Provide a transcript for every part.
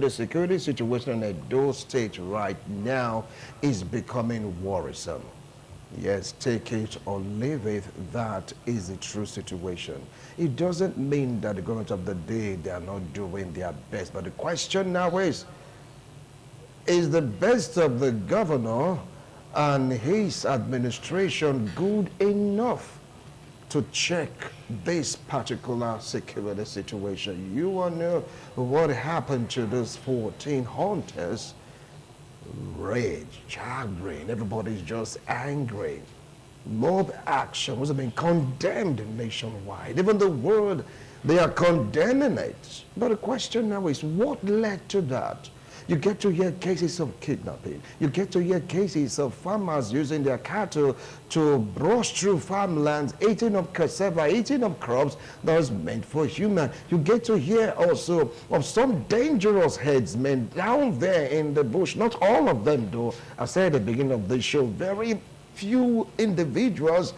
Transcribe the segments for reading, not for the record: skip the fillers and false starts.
The security situation in Edo State right now is becoming worrisome. Yes, take it or leave it, that is the true situation. It doesn't mean that the government of the day, they are not doing their best. But the question now is the best of the governor and his administration good enough to check this particular security situation? You want to know what happened to those 14 hunters? Rage, chagrin, everybody's just angry. Mob action was being condemned nationwide. Even the world, they are condemning it. But the question now is, what led to that? You get to hear cases of kidnapping. You get to hear cases of farmers using their cattle to brush through farmlands, eating up cassava, eating up crops that was meant for human. You get to hear also of some dangerous headsmen down there in the bush. Not all of them, though. I said at the beginning of the show, very few individuals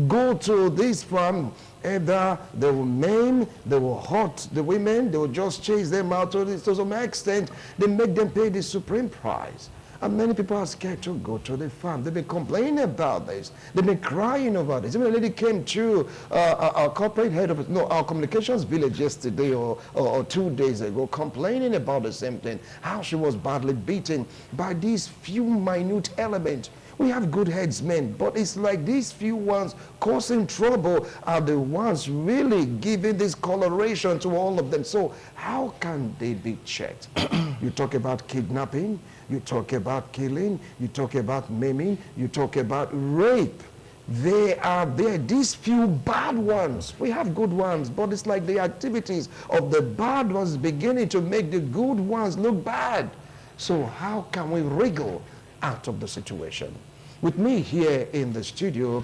go to this farm. Either they will maim, they will hurt the women, they will just chase them out to some extent. They make them pay the supreme price. And many people are scared to go to the farm. They've been complaining about this. They've been crying over this. Even a lady came to our corporate head of our communications village yesterday or 2 days ago, complaining about the same thing, how she was badly beaten by these few minute elements. We have good headsmen, but it's like these few ones causing trouble are the ones really giving this coloration to all of them. So how can they be checked? You talk about kidnapping, you talk about killing, you talk about maiming, you talk about rape. They are there, these few bad ones. We have good ones, but it's like the activities of the bad ones beginning to make the good ones look bad. So how can we wriggle out of the situation? With me here in the studio,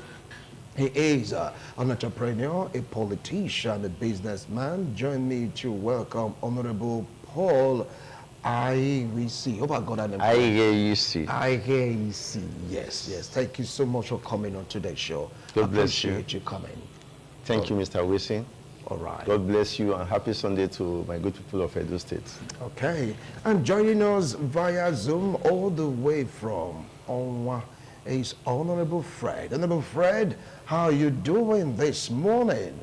he is an entrepreneur, a politician, a businessman. Join me to welcome Honorable Paul IWC. Hope I got that name. IAEC. IAEC. Yes, yes. Thank you so much for coming on today's show. God bless you. Appreciate you coming. Thank you, Mr. Wilson. All right. God bless you and happy Sunday to my good people of Edo State. Okay. And joining us via Zoom all the way from Onwa is Honorable Fred. Honorable Fred, how are you doing this morning?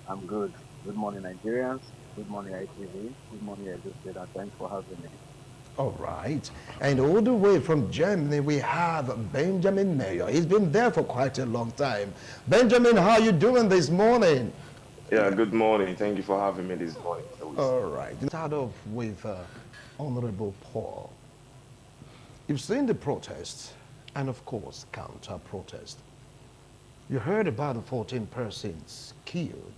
I'm good. Good morning, Nigerians. Good morning, ITV. Good morning, Edo State, and thanks for having me. All right. And all the way from Germany, we have Benjamin Mayer. He's been there for quite a long time. Benjamin, how are you doing this morning? Yeah, good morning. Thank you for having me this morning. All right. Start off with Honorable Paul. You've seen the protests and, of course, counter-protest. You heard about the 14 persons killed.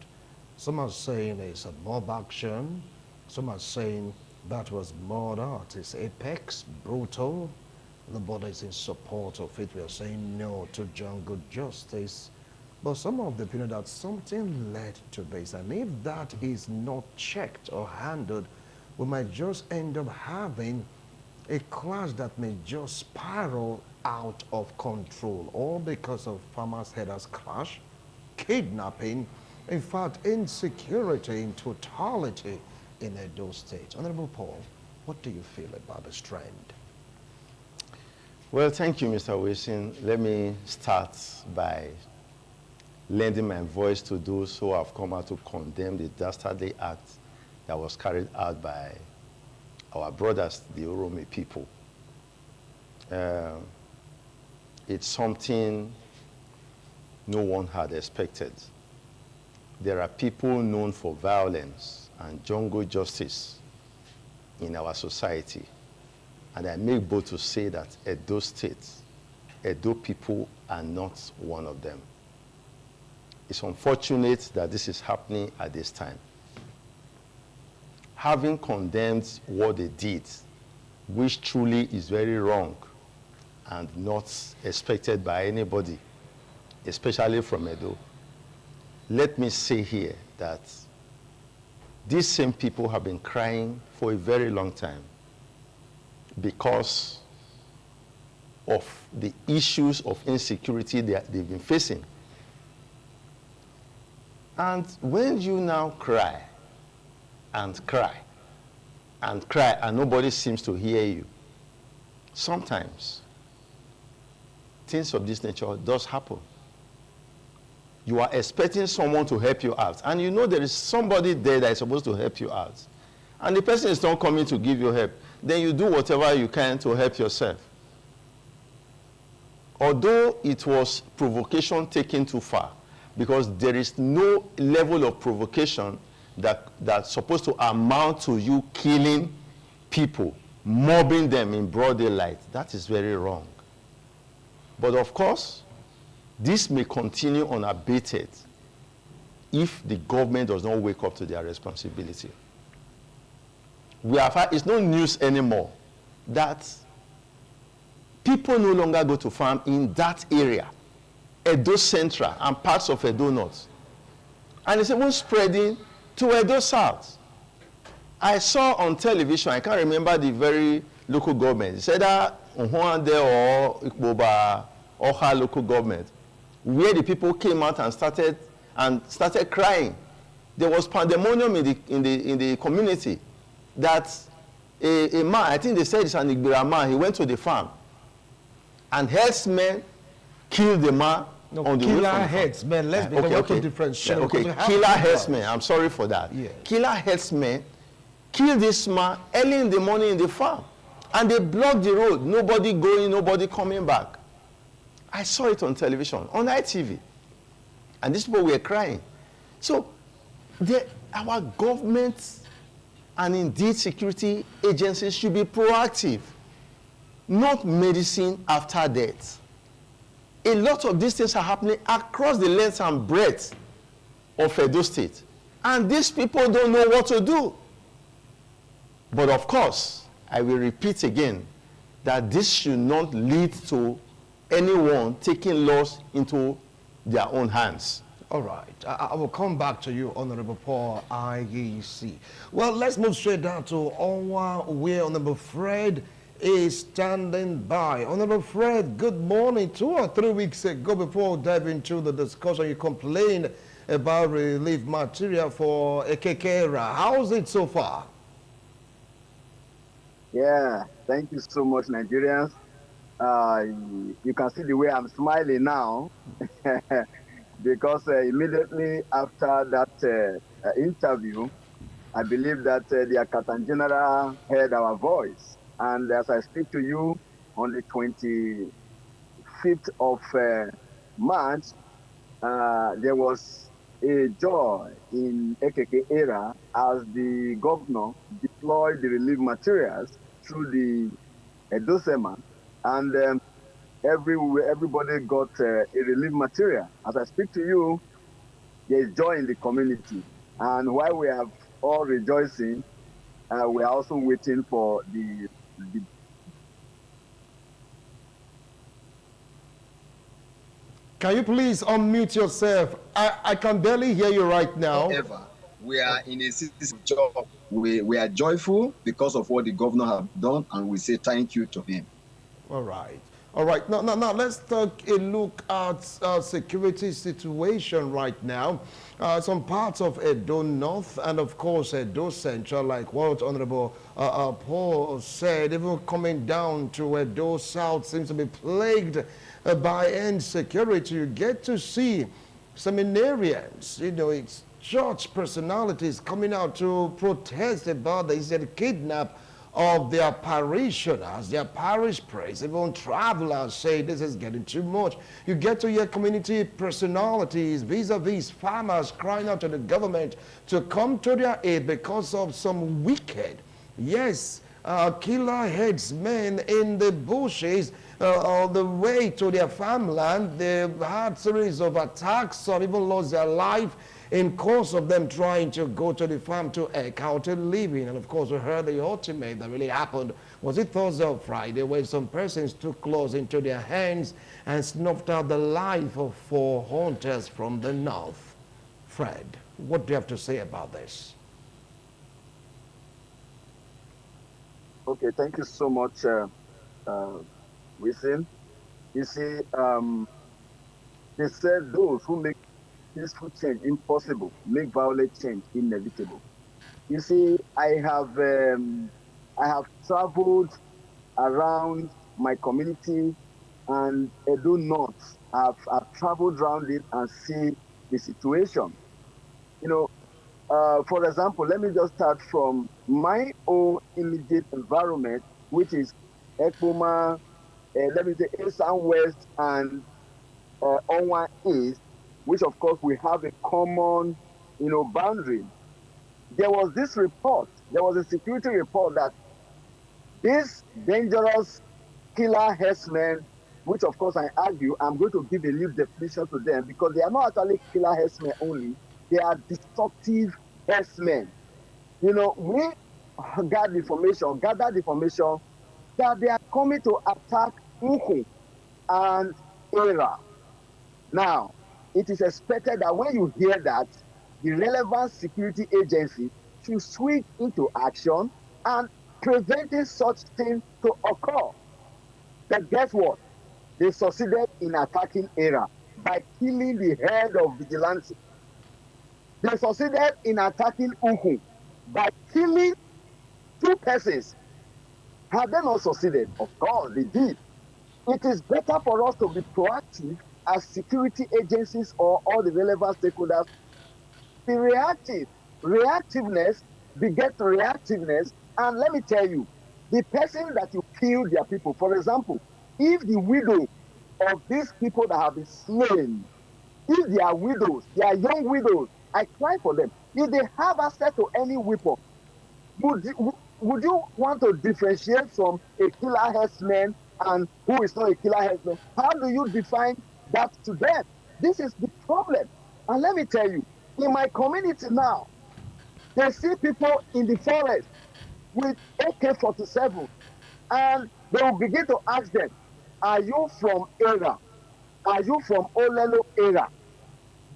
Some are saying it's a mob action. Some are saying that was murder at its apex, brutal. Nobody is in support of it. We are saying no to jungle justice. But some of the opinion that something led to this, and if that is not checked or handled, we might just end up having a clash that may just spiral out of control, all because of farmers' headers clash, kidnapping, in fact, insecurity in totality in Edo State. Honorable Paul, what do you feel about this trend? Well, thank you, Mr. Wilson. Let me start by lending my voice to those who have come out to condemn the dastardly act that was carried out by our brothers, the Oromo people. It's something no one had expected. There are people known for violence and jungle justice in our society. And I make bold to say that Edo State, Edo people are not one of them. It's unfortunate that this is happening at this time. Having condemned what they did, which truly is very wrong and not expected by anybody, especially from Edo, let me say here that these same people have been crying for a very long time because of the issues of insecurity that they've been facing. And when you now cry and cry, and cry and nobody seems to hear you. Sometimes things of this nature does happen. You are expecting someone to help you out, and you know there is somebody there that is supposed to help you out, and the person is not coming to give you help. Then you do whatever you can to help yourself. Although it was provocation taken too far, because there is no level of provocation that's supposed to amount to you killing people, mobbing them in broad daylight. That is very wrong. But of course, this may continue unabated if the government does not wake up to their responsibility. It's no news anymore that people no longer go to farm in that area, Edo Central and parts of Edo North. And it's even spreading to Edo South. I saw on television, I can't remember the very local government, it said that Unhuande or Ikboba or her local government, where the people came out and started crying. There was pandemonium in the community that a man, I think they said it's an Igbira man, he went to the farm and herdsmen killed the man on the way from the farm. Herdsmen, let's be okay. Differentiate. Okay, killer herdsmen, I'm sorry for that. Yeah. Killer herdsmen killed this man early in the morning in the farm, and they blocked the road, nobody going, nobody coming back. I saw it on television, on ITV. And these people were crying. So our government and indeed security agencies should be proactive, not medicine after death. A lot of these things are happening across the length and breadth of Edo State. And these people don't know what to do. But of course, I will repeat again that this should not lead to anyone taking laws into their own hands. All right. I will come back to you, Honorable Paul IEC. Well, let's move straight down to Onwa, where Honorable Fred is standing by. Honorable Fred, good morning. 2 or 3 weeks ago, before we dive into the discussion, you complained about relief material for Ekekera. How's it so far? Yeah, thank you so much, Nigerians. You can see the way I'm smiling now because immediately after that interview, I believe that the Accountant General heard our voice. And as I speak to you on the 25th of March, there was a joy in AKK era as the governor deployed the relief materials through the Edosema. And everybody got a relief material. As I speak to you, there is joy in the community. And while we are all rejoicing, we are also waiting for the Can you please unmute yourself? I can barely hear you right now. However, we are in a season of joy. We are joyful because of what the governor has done, and we say thank you to him. All right. All right. Now let's take a look at security situation right now. Some parts of Edo North and, of course, Edo Central, like what Honorable Paul said, even coming down to Edo South seems to be plagued by insecurity. You get to see seminarians, it's church personalities coming out to protest about the kidnap of their parishioners, their parish priests. Even travelers say this is getting too much. You get to hear community personalities vis-a-vis farmers crying out to the government to come to their aid because of some wicked, killer headsmen in the bushes on the way to their farmland. They had a series of attacks. Some even lost their life in course of them trying to go to the farm to eke out a living. And of course, we heard the ultimate that really happened. Was it Thursday or Friday, where some persons took claws into their hands and snuffed out the life of 4 hunters from the north? Fred, what do you have to say about this? Okay, thank you so much, Wisin. You see, they said those who make peaceful change impossible make violent change inevitable. You see, I have traveled around my community and Edo North. I've traveled around it and see the situation. You know, for example, let me just start from my own immediate environment, which is Ekpoma, let me say East and West, and Onwa East, which of course we have a common, boundary. There was this report, there was a security report that these dangerous killer herdsmen, which of course I argue, I'm going to give a new definition to them because they are not actually killer herdsmen only, they are destructive herdsmen. We gathered information that they are coming to attack Uhu and Era. Now, it is expected that when you hear that, the relevant security agency should switch into action and preventing such thing to occur. But guess what? They succeeded in attacking Era by killing the head of Vigilante. They succeeded in attacking Uhu by killing 2 persons. Have they not succeeded? Of course, they did. It is better for us to be proactive as security agencies or all the relevant stakeholders. Be reactive. Reactiveness begets reactiveness. And let me tell you, the person that you kill their people, for example, if the widow of these people that have been slain, if they are widows, they are young widows, I cry for them. If they have access to any weapon, would you want to differentiate from a killer herdsman and who is not a killer herdsman? How do you define that to them? This is the problem. And let me tell you, in my community now, they see people in the forest with AK-47 and they will begin to ask them, are you from Era? Are you from Olelo Era?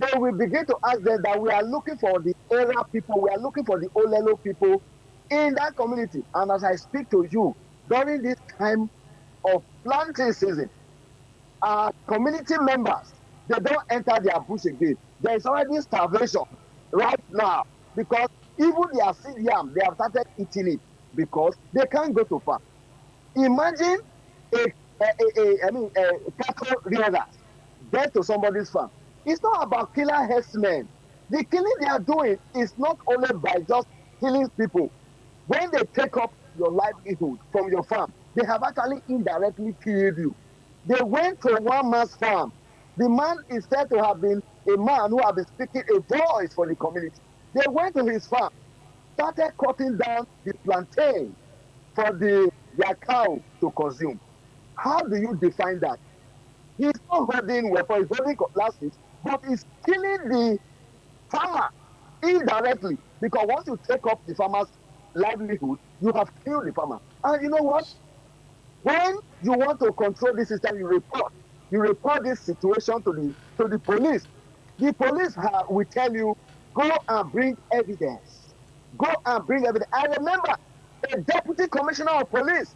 They will begin to ask them that we are looking for the Era people, we are looking for the Olelo people in that community. And as I speak to you, during this time of planting season, our community members, they don't enter their bush again. There is already starvation right now because even their seed yam, they have started eating it because they can't go to farm. Imagine a cattle rearers get to somebody's farm. It's not about killer herdsmen. The killing they are doing is not only by just killing people. When they take up your livelihood from your farm, they have actually indirectly killed you. They went to one man's farm. The man is said to have been a man who had been speaking a voice for the community. They went to his farm, started cutting down the plantain for their cow to consume. How do you define that? He's not holding weapons, he's holding cutlasses, but he's killing the farmer indirectly. Because once you take up the farmer's livelihood, you have killed the farmer. And you know what? When you want to control the system, you report this situation to the police. The police will tell you, go and bring evidence. Go and bring evidence. I remember a deputy commissioner of police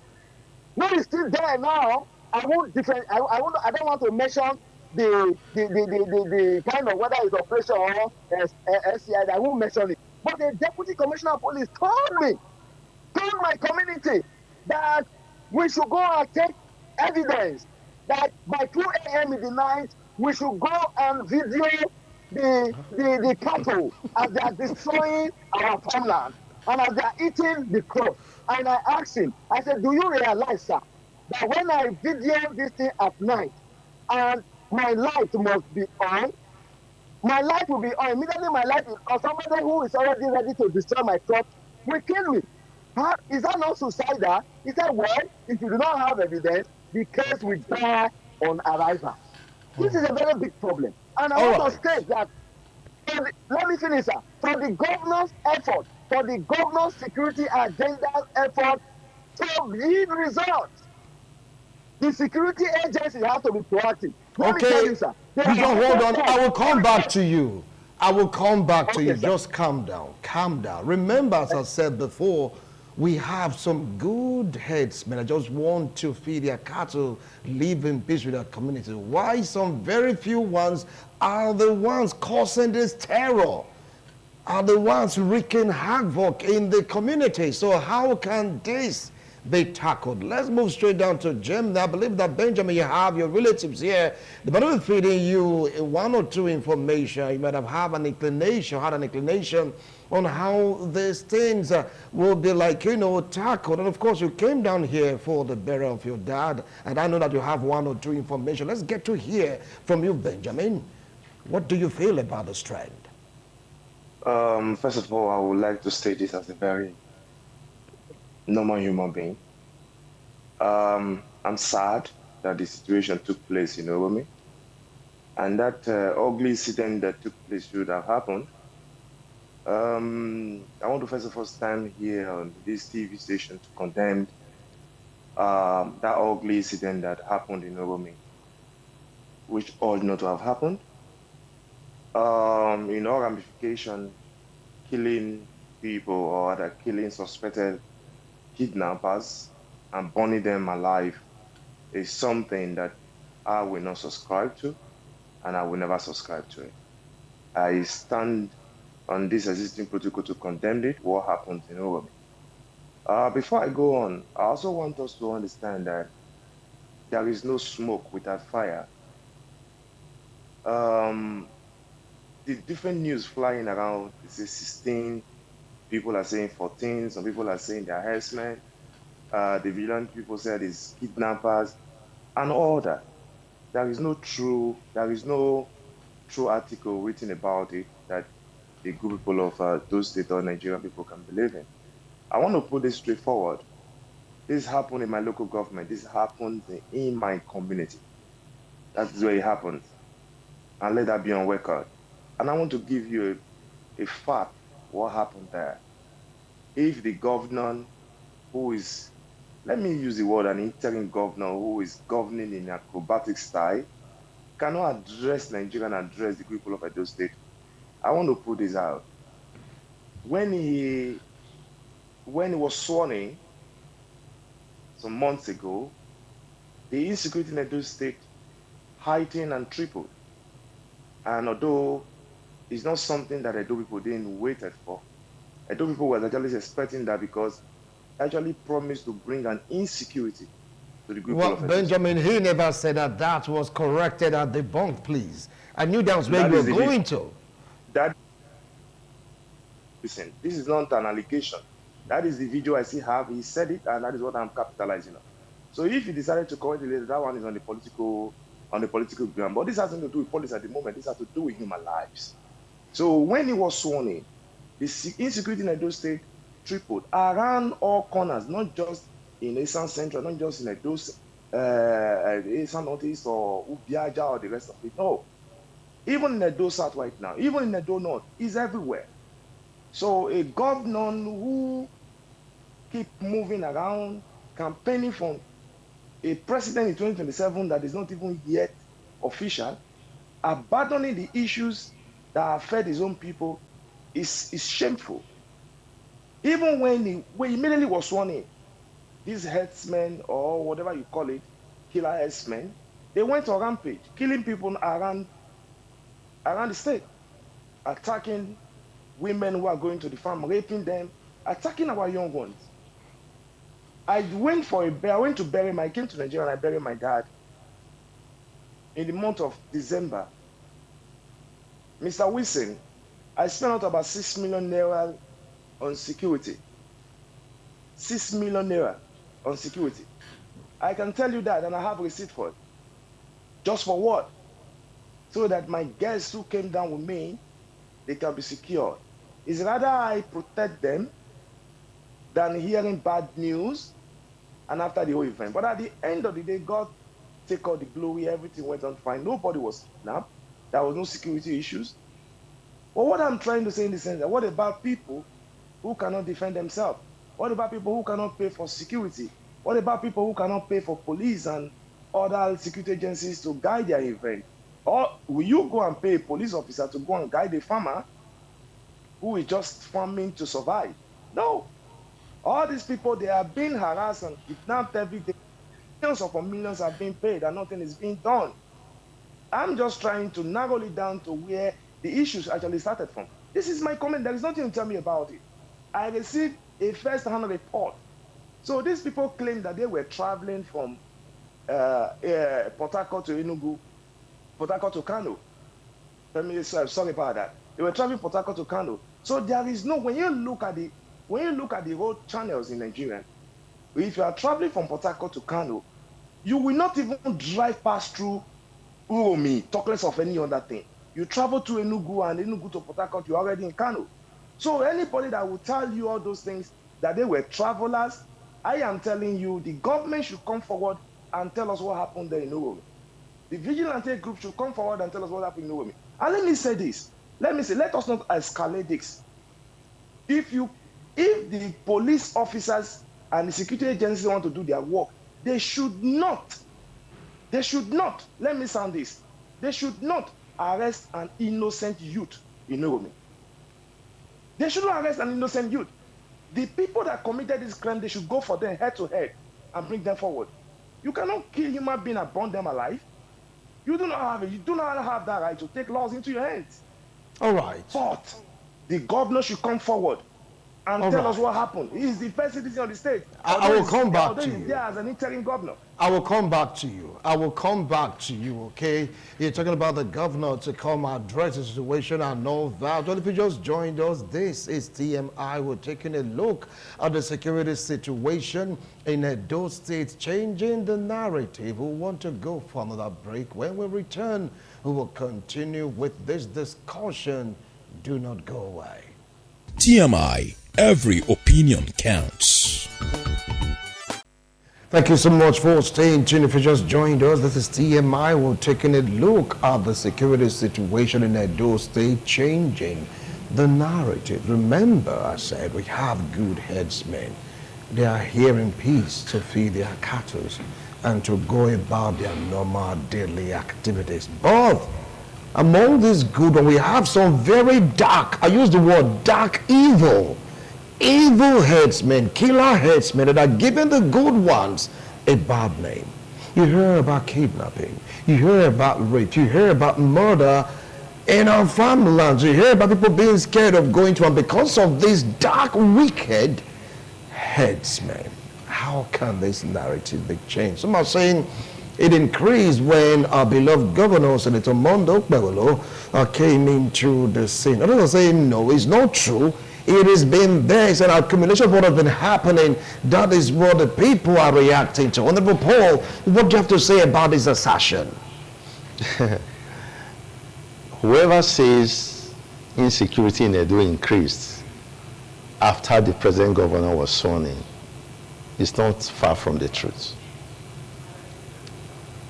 who is still there now. I don't want to mention the kind of whether it's operation or SCI. I won't mention it. But the deputy commissioner of police told my community that we should go and take evidence that by 2 a.m. in the night, we should go and video the cattle as they are destroying our farmland and as they are eating the crops. And I asked him, I said, do you realize, sir, that when I video this thing at night and my light must be on, my light will be on. Immediately my light is on. Somebody who is already ready to destroy my crops will kill me. Is that not suicidal? He said, well, if you do not have evidence, the case will die on arrival. This is a very big problem. And I want to state that, let me finish, sir. For the governor's effort, for the governor's security agenda effort to yield results, the security agency has to be proactive. Let me tell you, sir. Hold on. I will come back to you. I will come back to you. Sir. Just calm down. Calm down. Remember, as I said before, we have some good headsmen. I just want to feed their cattle, live in peace with their community. Why some very few ones are the ones causing this terror? are the ones wreaking havoc in the community. So how can this be tackled? Let's move straight down to Jim. Now, I believe that Benjamin, you have your relatives here. They might be feeding you one or two information. You might have had an inclination on how these things will be like, tackled. And of course, you came down here for the burial of your dad. And I know that you have one or two information. Let's get to hear from you, Benjamin. What do you feel about this trend? First of all, I would like to state this as a very normal human being. I'm sad that the situation took place in Oromia, and that ugly incident that took place should have happened. I want to first of all stand here on this TV station to condemn that ugly incident that happened in Oromia, which ought not to have happened. In all ramification, killing people or other killing suspected kidnappers and burning them alive is something that I will not subscribe to, and I will never subscribe to it. I stand on this existing protocol to condemn it, what happened in Oromia. Before I go on, I also want us to understand that there is no smoke without fire. The different news flying around, it says 16, people are saying 14, some people are saying they're herdsmen, the Vigilante people said it's kidnappers, and all that. There is no true article written about it that the good people of those states or Nigerian people can believe in. I want to put this straightforward. This happened in my local government. This happened in my community. That's where it happened. And let that be on record. And I want to give you a fact, what happened there. If the governor who is, let me use the word, an interim governor who is governing in acrobatic style, cannot address Nigeria and address the people of Edo State, I want to put this out. When he was sworn in some months ago, the insecurity in Edo State heightened and tripled. And although it's not something that Edo people didn't waited for, Edo people were actually expecting that because actually promised to bring an insecurity to the group Well, of Benjamin, he never said that that was corrected and debunked, please. I knew that was where you were going to. Listen, this is not an allegation. That is the video I see have. He said it, and that is what I'm capitalizing on. So if he decided to correct it later, that one is on the political ground. But this has nothing to do with politics at the moment. This has to do with human lives. So when he was sworn in, the insecurity in Edo State tripled around all corners, not just in Eastern Central, not just in Edo, Eastern Northeast or Ubiaja or the rest of it. No. Even in Edo South right now, even in Edo North, is everywhere. So a governor who keep moving around, campaigning for a president in 2027 that is not even yet official, abandoning the issues that affect his own people is shameful. Even when he immediately was sworn in, these headsmen or whatever you call it, killer headsmen, they went on rampage, killing people around the state, attacking women who are going to the farm, raping them, attacking our young ones. I came to bury I came to Nigeria and I buried my dad in the month of December. Mr. Wilson, I spent out about 6 million naira on security. 6 million naira on security. I can tell you that, and I have a receipt for it. Just for what? So that my guests who came down with me, they can be secured. It's rather I protect them than hearing bad news and after the whole event. But at the end of the day, God take all the glory, everything went on fine. Nobody was kidnapped. There was no security issues. But what I'm trying to say in the sense that what about people who cannot defend themselves? What about people who cannot pay for security? What about people who cannot pay for police and other security agencies to guide their event? Or will you go and pay a police officer to go and guide a farmer who is just farming to survive? No. All these people, they are being harassed and kidnapped every day. Millions upon millions are being paid and nothing is being done. I'm just trying to narrow it down to where the issues actually started from. This is my comment. There is nothing to tell me about it. I received a first-hand report. So these people claim that they were traveling from Port Harcourt to Enugu, Port Harcourt to Kano. Sorry about that. They were traveling Port Harcourt to Kano. So there is no, when you look at the road channels in Nigeria, if you are traveling from Port Harcourt to Kano, you will not even drive past through Uromi, talk less of any other thing. You travel to Enugu, and Enugu to Port Harcourt, you're already in Kano. So anybody that will tell you all those things, that they were travelers, I am telling you, the government should come forward and tell us what happened there in Uromi. The Vigilante group should come forward and tell us what happened in Uromi. And let me say this. Let us not escalate this. If the police officers and the security agencies want to do their work, they should not, let me sound this, they should not arrest an innocent youth in Uromi. They shouldn't arrest an innocent youth. The people that committed this crime, they should go for them head to head and bring them forward. You cannot kill human beings and burn them alive. You do not have that right to take laws into your hands. All right. But the governor should come forward and tell us what happened. He is the first citizen of the state. I will come back to you. There as an interim governor. I will come back to you. Okay? You're talking about the governor to come address the situation and all that. Well, if you just joined us, this is TMI. We're taking a look at the security situation in Edo State, changing the narrative. We want to go for another break. When we return, we will continue with this discussion. Do not go away. TMI, every opinion counts. Thank you so much for staying tuned. If you just joined us, this is TMI. We're taking a look at the security situation in Edo State, changing the narrative. Remember, I said we have good headsmen. They are here in peace to feed their cattle and to go about their normal daily activities. But among these good ones, we have some very dark, I use the word dark evil headsmen, killer headsmen that are giving the good ones a bad name. You hear about kidnapping, you hear about rape, you hear about murder in our farmlands, you hear about people being scared of going to, and because of these dark, wicked headsmen, how can this narrative be changed? Some are saying it increased when our beloved governor, Senator Mondo Okpebholo, came into the scene. Others are saying, no, it's not true. It has been there. It's an accumulation of what has been happening. That is what the people are reacting to. Honorable Paul, what do you have to say about this assertion? Whoever says insecurity in Edo increased after the present governor was sworn in is not far from the truth.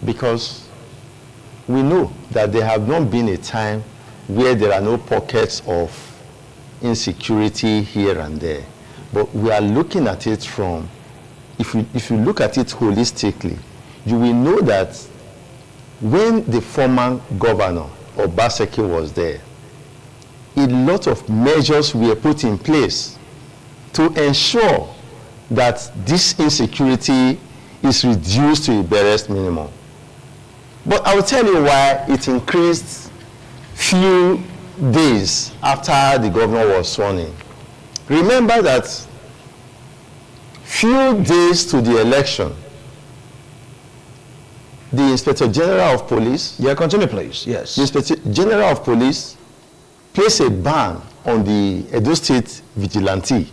Because we know that there have not been a time where there are no pockets of insecurity here and there. But we are looking at it from, if you look at it holistically, you will know that when the former governor, Obaseki, was there, a lot of measures were put in place to ensure that this insecurity is reduced to a barest minimum. But I will tell you why it increased few days after the governor was sworn in. Remember that few days to the election, the Inspector General of Police, Continue please, yes. the Inspector General of Police placed a ban on the Edo State Vigilante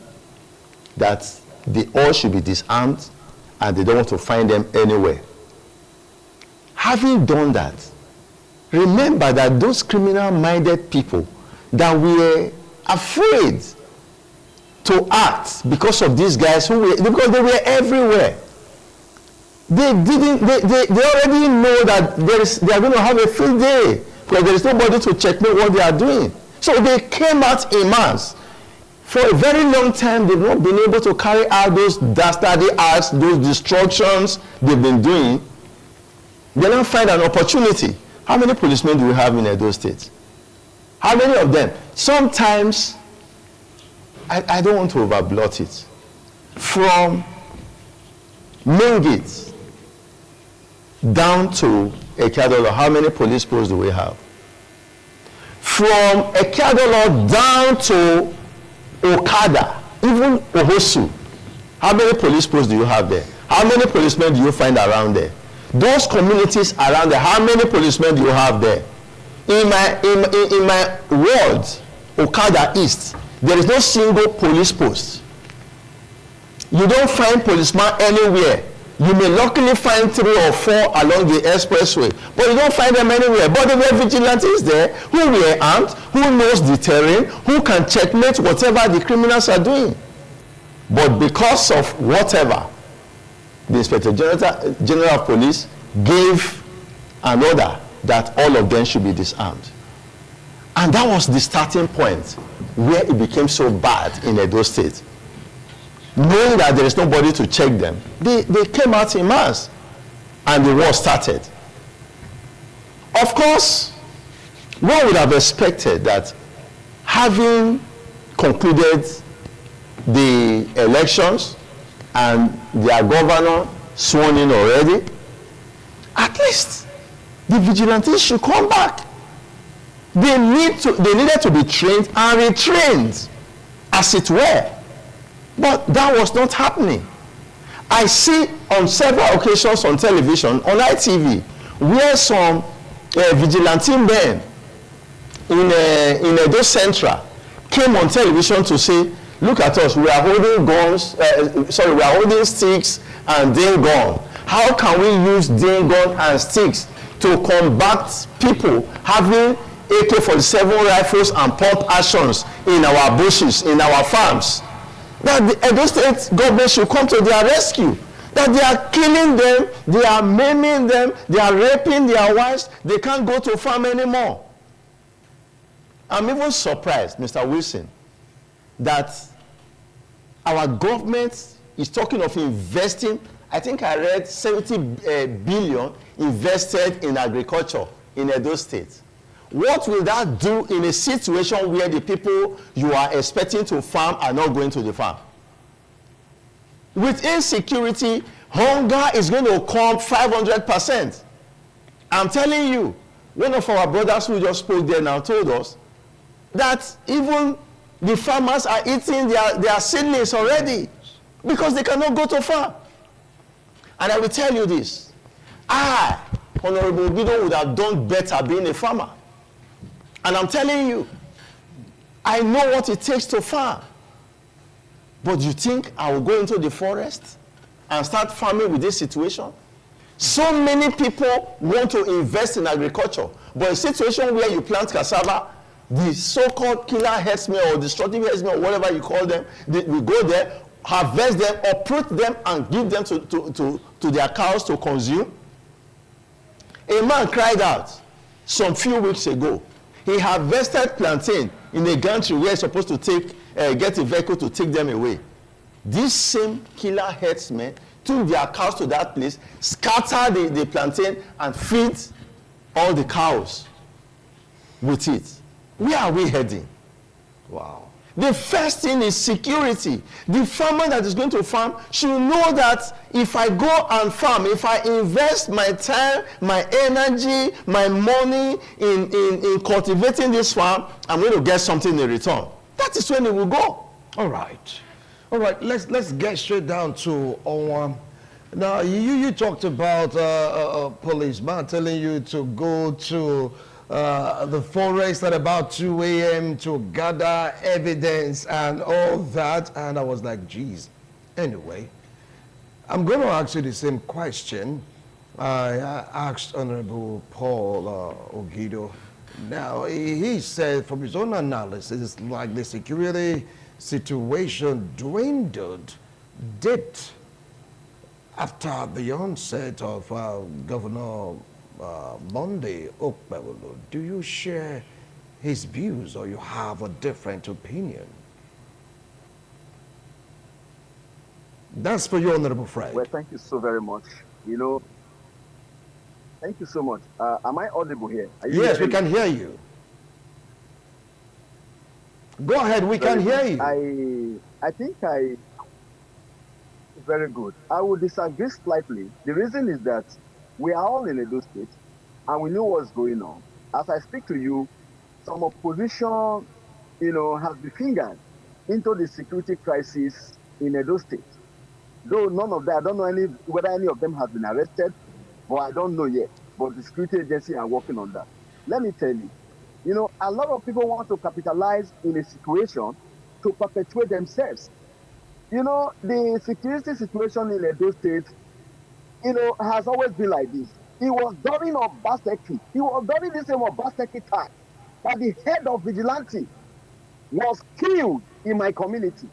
that they all should be disarmed and they don't want to find them anywhere. Having done that, remember that those criminal-minded people that were afraid to act because of these guys because they were everywhere. They already know that they are going to have a field day because there is nobody to checkmate what they are doing. So they came out en masse. For a very long time, they've not been able to carry out those dastardly acts, those destructions they've been doing. They now find an opportunity. How many policemen do we have in Edo State? How many of them? Sometimes, I don't want to overblot it. From main gates down to Ekadolo, how many police posts do we have? from Ekeadolo down to Okada, even Ohosu. How many police posts do you have there? How many policemen do you find around there? Those communities around there, how many policemen do you have there? In my ward, Okada East, there is no single police post. You don't find policemen anywhere. You may luckily find 3 or 4 along the expressway, but you don't find them anywhere. But there were vigilantes there who were armed, who knows the terrain, who can checkmate whatever the criminals are doing. But because of whatever, the Inspector General of Police gave an order that all of them should be disarmed. And that was the starting point where it became so bad in Edo State. Knowing that there is nobody to check them, they came out in mass and the war started. Of course, one would have expected that having concluded the elections and their governor sworn in already, at least the vigilantes should come back. They needed to be trained and retrained, as it were. But that was not happening. I see on several occasions on television, on ITV, where some vigilante men in Edo Central came on television to say, look at us, we are holding guns, we are holding sticks and ding gun. How can we use ding gun and sticks to combat people having AK-47 rifles and pump actions in our bushes, in our farms? That the Edo State government should come to their rescue. That they are killing them, they are maiming them, they are raping their wives, they can't go to farm anymore. I'm even surprised, Mr. Wilson, that our government is talking of investing, I think I read 70 billion invested in agriculture in Edo State. What will that do in a situation where the people you are expecting to farm are not going to the farm? With insecurity, hunger is going to come 500%. I'm telling you, one of our brothers who just spoke there now told us that even the farmers are eating their seedlings already because they cannot go to farm. And I will tell you this, Honorable Guido, would have done better being a farmer. And I'm telling you, I know what it takes to farm. But you think I will go into the forest and start farming with this situation? So many people want to invest in agriculture, but a situation where you plant cassava, the so-called killer herdsmen or destructive herdsmen or whatever you call them, they will go there, harvest them, uproot them, and give them to their cows to consume. A man cried out some few weeks ago. He harvested plantain in a gantry where he's supposed to get a vehicle to take them away. These same killer herdsmen took their cows to that place, scattered the plantain, and feed all the cows with it. Where are we heading? Wow. The first thing is security. The farmer that is going to farm should know that if I go and farm, if I invest my time, my energy, my money in cultivating this farm, I'm going to get something in return. That is when it will go. All right. All right, let's get straight down to now you talked about a policeman telling you to go to the forest at about 2 a.m. to gather evidence and all that, and I was like, geez. Anyway, I'm going to ask you the same question I asked Honorable Paul Ogido. Now, he said from his own analysis, like the security situation dwindled, dipped after the onset of Governor Monday Okpebolo. Do you share his views or you have a different opinion? That's for you, Honorable Fred. Well, thank you so very much. You know, thank you so much. Am I audible here? Yes, we can hear you. Go ahead, we can hear you. I think very good. I will disagree slightly. The reason is that we are all in Edo State and we know what's going on. As I speak to you, some opposition, has been fingered into the security crisis in Edo State. Though none of them, I don't know whether any of them has been arrested, but I don't know yet. But the security agency are working on that. Let me tell you, a lot of people want to capitalize in a situation to perpetuate themselves. The security situation in Edo State, has always been like this. It was during Obaseki. It was during the same Obaseki time that the head of Vigilante was killed in my community.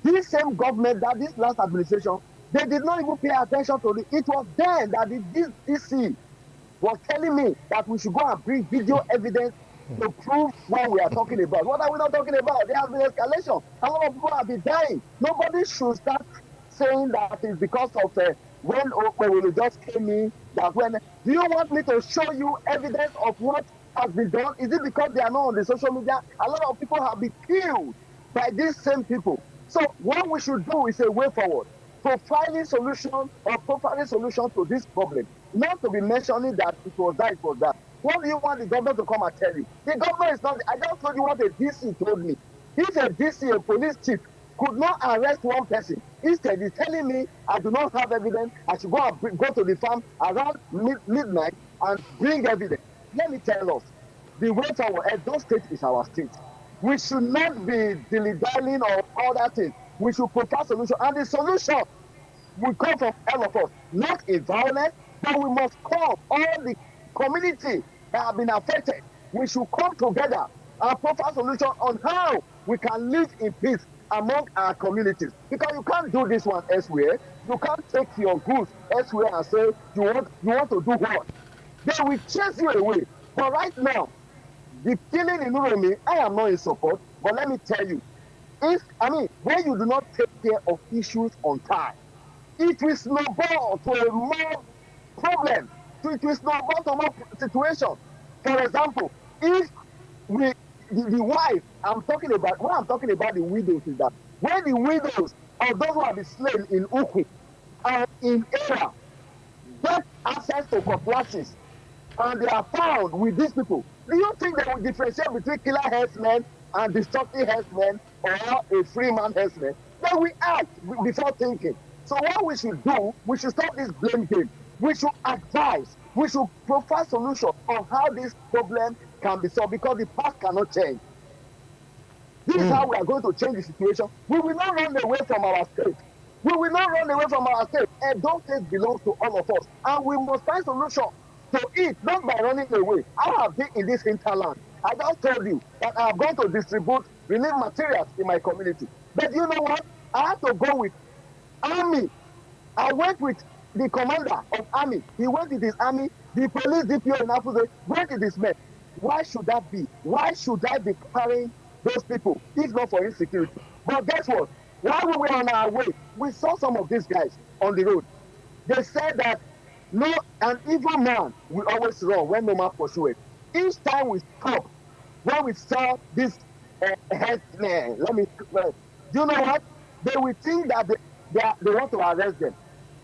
This same government, that this last administration, they did not even pay attention to it. It was then that the DC was telling me that we should go and bring video evidence to prove what we are talking about. What are we not talking about? There has been escalation. A lot of people have been dying. Nobody should start saying that it's because of when we just came in. That when, do you want me to show you evidence of what has been done? Is it because they are not on the social media? A lot of people have been killed by these same people. So what we should do is a way forward. Profiling solution to this problem. Not to be mentioning that it was that. What do you want the government to come and tell you? The government is not, I just told you what a DC told me. If a DC, a police chief, could not arrest one person, instead he's telling me I do not have evidence, I should go to the farm around midnight and bring evidence. Let me tell us, the way forward, Edo State is our state. We should not be dilly-dallying or other things. We should propose solution. And the solution will come from all of us, not in violence, but we must come, all the community that have been affected. We should come together and propose solution on how we can live in peace among our communities. Because you can't do this one elsewhere. You can't take your goods elsewhere and say you want to do what? They will chase you away. But right now, the killing in Uromi, I am not in support, but let me tell you, when you do not take care of issues on time, it will snowball to a more problem. It will snowball to more situation. For example, if the wife, what I'm talking about the widows is that when the widows of those who have been slain in Ukwi and in Era get access to cutlasses and they are found with these people, do you think they will differentiate between killer herdsmen and destructive herdsmen or a free man herdsman? They will act before thinking. So what we should do, we should stop this blame game. We should advise. We should provide solution on how this problem can be solved because the past cannot change. This is how we are going to change the situation. We will not run away from our state. We will not run away from our state. Edo State belongs to all of us. And we must find solution to it, not by running away. I have been in this hinterland. I just told you that I am going to distribute relief materials in my community. But you know what? I have to go with army. I went with the commander of army. He went with his army. The police DPO in Afuze went with his men. Why should that be? Why should I be carrying those people if not for insecurity? But guess what? While we were on our way, we saw some of these guys on the road. They said that an evil man will always run when no man pursues. Each time we stop, when we saw this headsman, do you know what? They will think that they want to arrest them.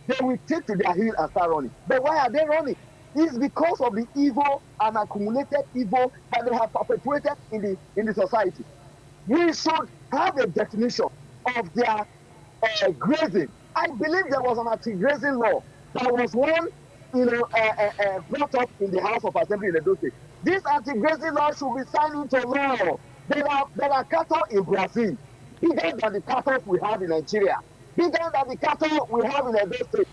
They will take to their heel and start running. But why are they running? It's because of the evil and accumulated evil that they have perpetuated in the society. We should have a definition of their grazing. I believe there was an anti-grazing law that was one, brought up in the House of Assembly in Edo State. This anti-grazing law should be signed into law. There are cattle in Brazil, bigger than the cattle we have in Nigeria, bigger than the cattle we have in Edo State.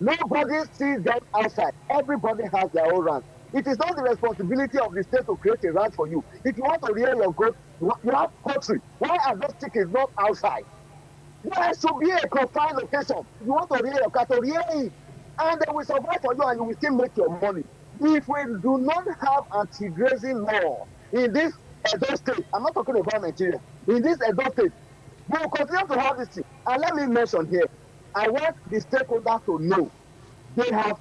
Nobody sees them outside. Everybody has their own ranch. It is not the responsibility of the state to create a ranch for you. If you want to rear your goat, you have poultry. Why are those chickens not outside? There should be a confined location. If you want to rear your cattle, rear it. And they will survive for you and you will still make your money. If we do not have anti-grazing law in this Edo State, I'm not talking about Nigeria, in this Edo State, we will continue to have this thing. And let me mention here, I want the stakeholders to know they have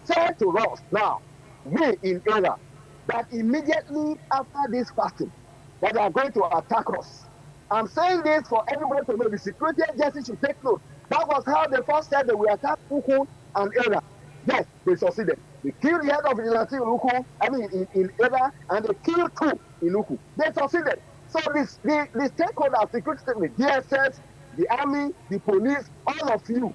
said to us now, we in Era, that immediately after this fasting, that they are going to attack us. I'm saying this for everybody to know. The security agency should take note. That was how they first said they will attack Ukun and Era. Yes, They succeeded. They killed the head of Vigilante in Uku, I mean in Eda, and they killed 2 in Uku. They succeeded. So the stakeholders, security statement, DSS, the army, the police, all of you,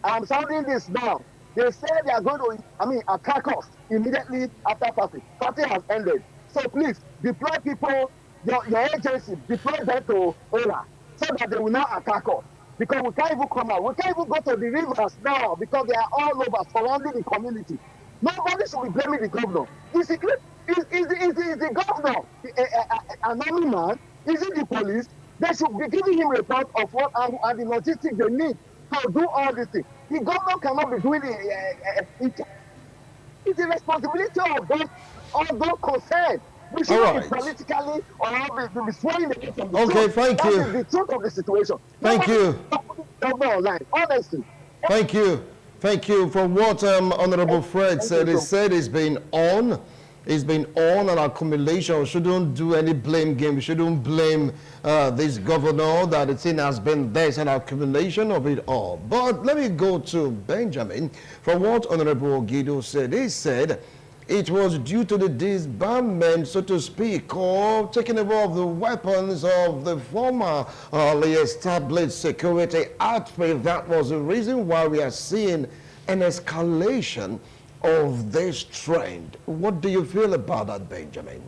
I'm sounding this now. They said they are going to, attack us immediately after party. Party has ended. So please, deploy people, your agency, deploy them to Ola so that they will not attack us. Because we can't even come out. We can't even go to the rivers now because they are all over surrounding the community. Nobody should be blaming the governor. Is the governor an army man? Is it the police? They should be giving him report of what and the logistics they need to do all these things. The governor cannot be doing it. It's the responsibility of all those concerned. We shouldn't be politically or be swaying the from the truth. Thank you. That is the truth of the situation. Thank you. Governor online, honestly. Thank you. Thank you. From what Honorable Fred said, he said it's been on. It's been on an accumulation. We shouldn't do any blame game. We shouldn't blame this governor that the thing has been, there's an accumulation of it all. But let me go to Benjamin. From what Honorable Guido said, he said it was due to the disbandment, so to speak, or taking over of the weapons of the formerly established security outfit. That was the reason why we are seeing an escalation of this trend. What do you feel about that, Benjamin?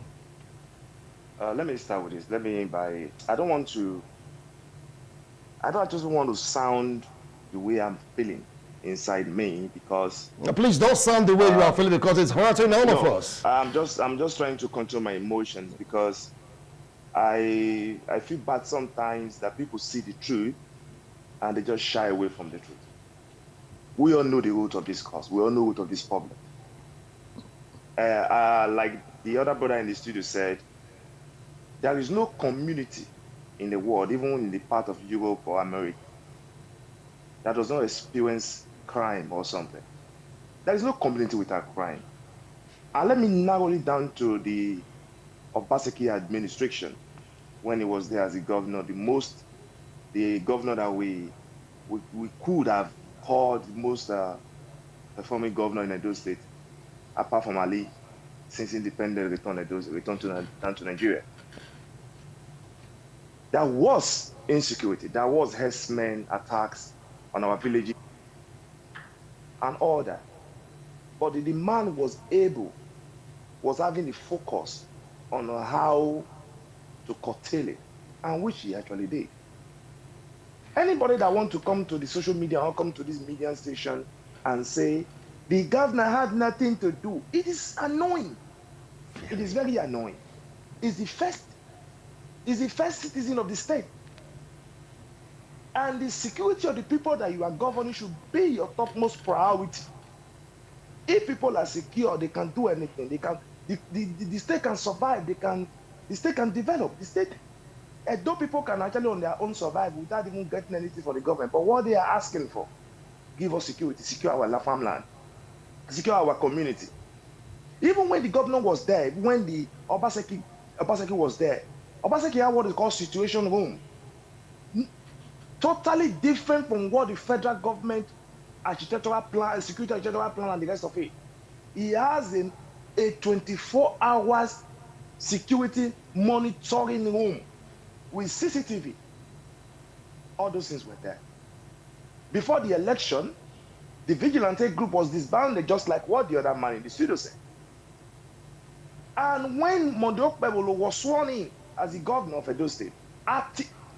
Let me start with this. I don't just want to sound the way I'm feeling inside me, because please don't sound the way you are feeling, because it's hurting all of us. I'm just trying to control my emotions, because I feel bad sometimes that people see the truth and they just shy away from the truth. We all know the root of this cause. We all know the root of this problem. Like the other brother in the studio said, there is no community in the world, even in the part of Europe or America, that does not experience crime or something. There is no community without crime. And let me narrow it down to the Obaseki administration when he was there as a governor. The governor that we could have called the most performing governor in Edo State, apart from Ali, since independence returned to Nigeria. There was insecurity. There was herdsmen attacks on our villages and all that. But the man was having the focus on how to curtail it, and which he actually did. Anybody that wants to come to the social media or come to this media station and say the governor had nothing to do, it is annoying. It is very annoying. He's the first citizen of the state. And the security of the people that you are governing should be your topmost priority. If people are secure, they can do anything. The state can survive. The state can develop. The state, though people can actually on their own survive without even getting anything for the government. But what they are asking for, give us security, secure our farmland, secure our community. Even when the governor was there, when the Obaseki was there, Obaseki had what is called situation room. Totally different from what the federal government architectural plan, security architectural plan, and the rest of it. He has a 24 hours security monitoring room with CCTV. All those things were there. Before the election, the Vigilante group was disbanded, just like what the other man in the studio said. And when Monday Okpebolo was sworn in as the governor of Edo State,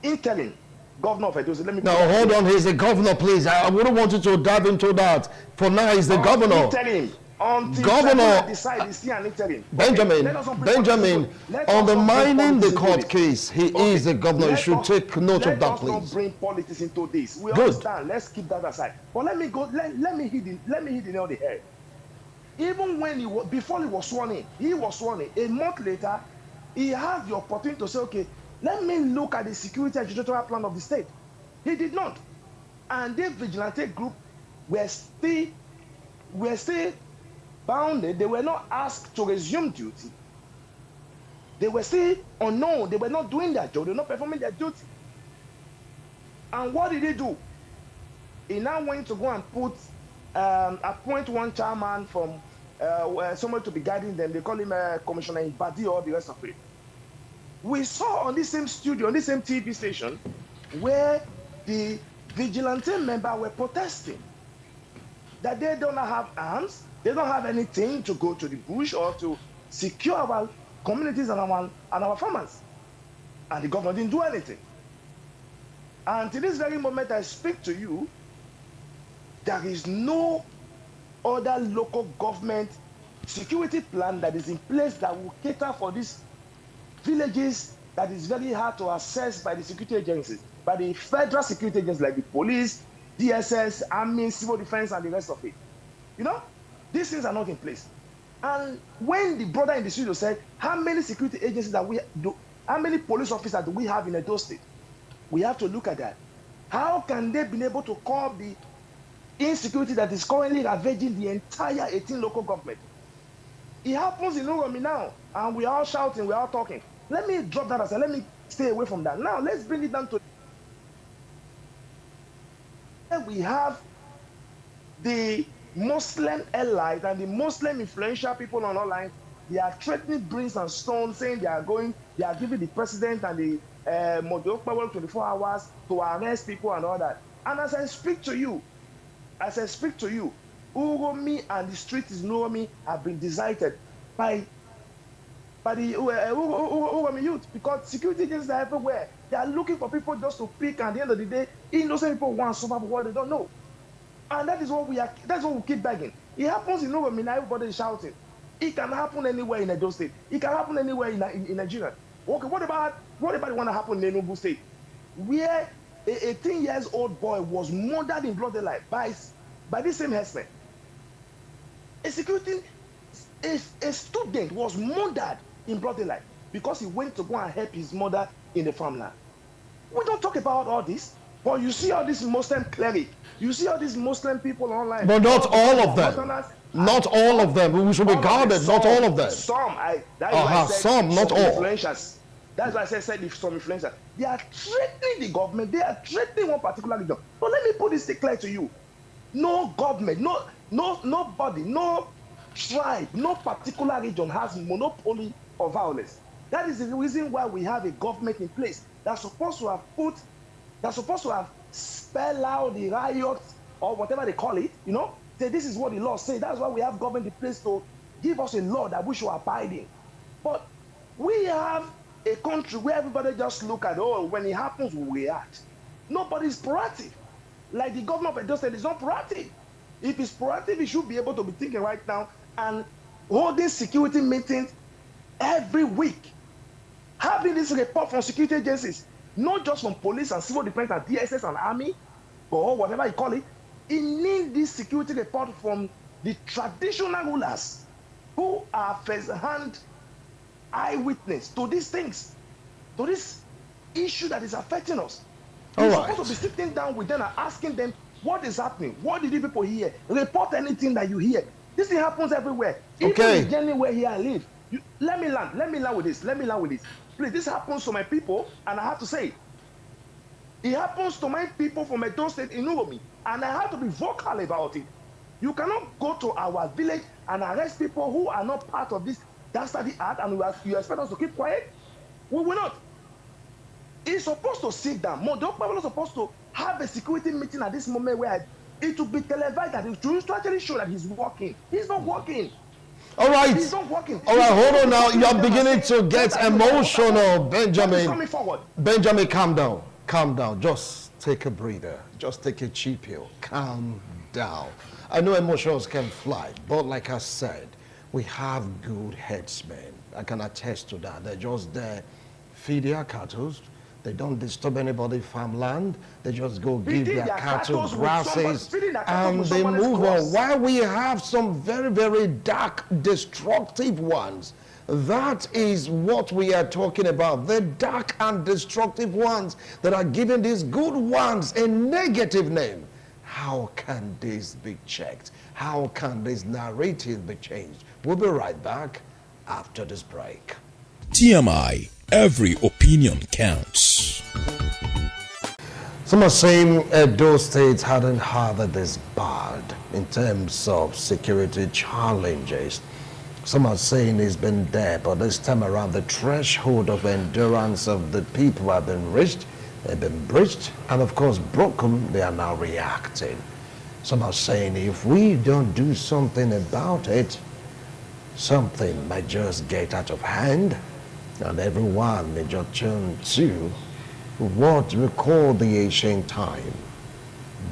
interim governor of Edo State, hold on, he's the governor, please. I wouldn't want you to dive into that. For now, he's the governor. Interim. Governor Benjamin, undermining the court case, he is the governor. You should take note of that, please. Let's not bring politics into this. We understand. Let's keep that aside. But let me hit the nail on the head. Even when before he was sworn in, a month later, he had the opportunity to say, okay, let me look at the security architectural plan of the state. He did not. And the Vigilante group were still bounded. They were not asked to resume duty. They were still unknown. They were not doing their job. They were not performing their duty. And what did he do? He now went to go and put appoint one chairman from someone to be guiding them. They call him Commissioner in Badi or the rest of it. We saw on this same studio, on this same TV station, where the Vigilante members were protesting that they don't have arms, they don't have anything to go to the bush or to secure our communities and our farmers. And the government didn't do anything. And to this very moment I speak to you, there is no other local government security plan that is in place that will cater for these villages that is very hard to access by the security agencies, by the federal security agencies like the police, DSS, army, civil defense, and the rest of it. You know, these things are not in place. And when the brother in the studio said, how many security agencies that we do, how many police officers do we have in Edo State? We have to look at that. How can they be able to curb the insecurity that is currently ravaging the entire 18 local government? It happens in Uromi now, and we are all shouting, we are all talking. Let me drop that aside, let me stay away from that. Now, let's bring it down to we have the Muslim allies and the Muslim influential people on online. They are threatening bricks and stones, saying they are giving the president and the Modokpawal 24 hours to arrest people and all that. And as I speak to you, Uromi and the streets in Uromi have been deserted by the Uromi youth, because security agencies are everywhere. They are looking for people just to pick, and at the end of the day, innocent people want to suffer for what they don't know. And that's what we keep begging. It happens in Uromi now, everybody is shouting. It can happen anywhere in Edo State. It can happen anywhere in Nigeria. Okay, what about it want to happen in Enugu State, where a 18-year-old boy was murdered in broad daylight by this same herdsmen? A student was murdered in broad daylight because he went to go and help his mother in the farmland. We don't talk about all this, but you see all these Muslim clerics, you see all these Muslim people online. But not all of them. Not all of them. We should be guarded. Not all of them. Some. Some, not all. Influencers. That's why I said some influencers. They are threatening the government. They are threatening one particular region. But let me put this clear to you. No government, nobody, no tribe, no particular region has monopoly of violence. That is the reason why we have a government in place that's supposed to have spelled out the riots or whatever they call it, you know, say this is what the law says. That's why we have government in place to give us a law that we should abide in. But we have a country where everybody just look at, oh, when it happens, we react. Nobody's proactive. Like the governor of Edo State is not proactive. If it's proactive, he should be able to be thinking right now and holding security meetings every week, having this report from security agencies, not just from police and civil defense and DSS and army or whatever you call it. He needs this security report from the traditional rulers who are first-hand eyewitness to these things, to this issue that is affecting us. You're supposed to be sitting down with them and asking them what is happening. What did you people hear? Report anything that you hear. This thing happens everywhere. Okay. Even anywhere here I live. Let me land with this. Please, this happens to my people, and I have to say, it happens to my people from Edo State in Uromi, and I have to be vocal about it. You cannot go to our village and arrest people who are not part of this dastardly act, and you expect us to keep quiet? We will not. He's supposed to sit down. Modok is supposed to have a security meeting at this moment where it will be televised that it will actually show that he's working. He's not working. All right. He's not working. All right, hold on now. You're beginning to get emotional, Benjamin. Coming forward. Benjamin, calm down. Calm down. Just take a breather. Just take a cheap pill. Calm down. I know emotions can fly, but like I said, we have good headsmen. I can attest to that. They're just there, feed their cattle. They don't disturb anybody's farmland. They just go give their cattle grasses and they move on. While we have some very, very dark, destructive ones, that is what we are talking about. The dark and destructive ones that are giving these good ones a negative name. How can this be checked? How can this narrative be changed? We'll be right back after this break. TMI, every opinion counts. Some are saying those states hadn't had it this bad in terms of security challenges. Some are saying it's been there, but this time around the threshold of endurance of the people have been reached, they've been breached, and of course broken. They are now reacting. Some are saying if we don't do something about it, something might just get out of hand, and everyone may just turn to what we call the ancient time,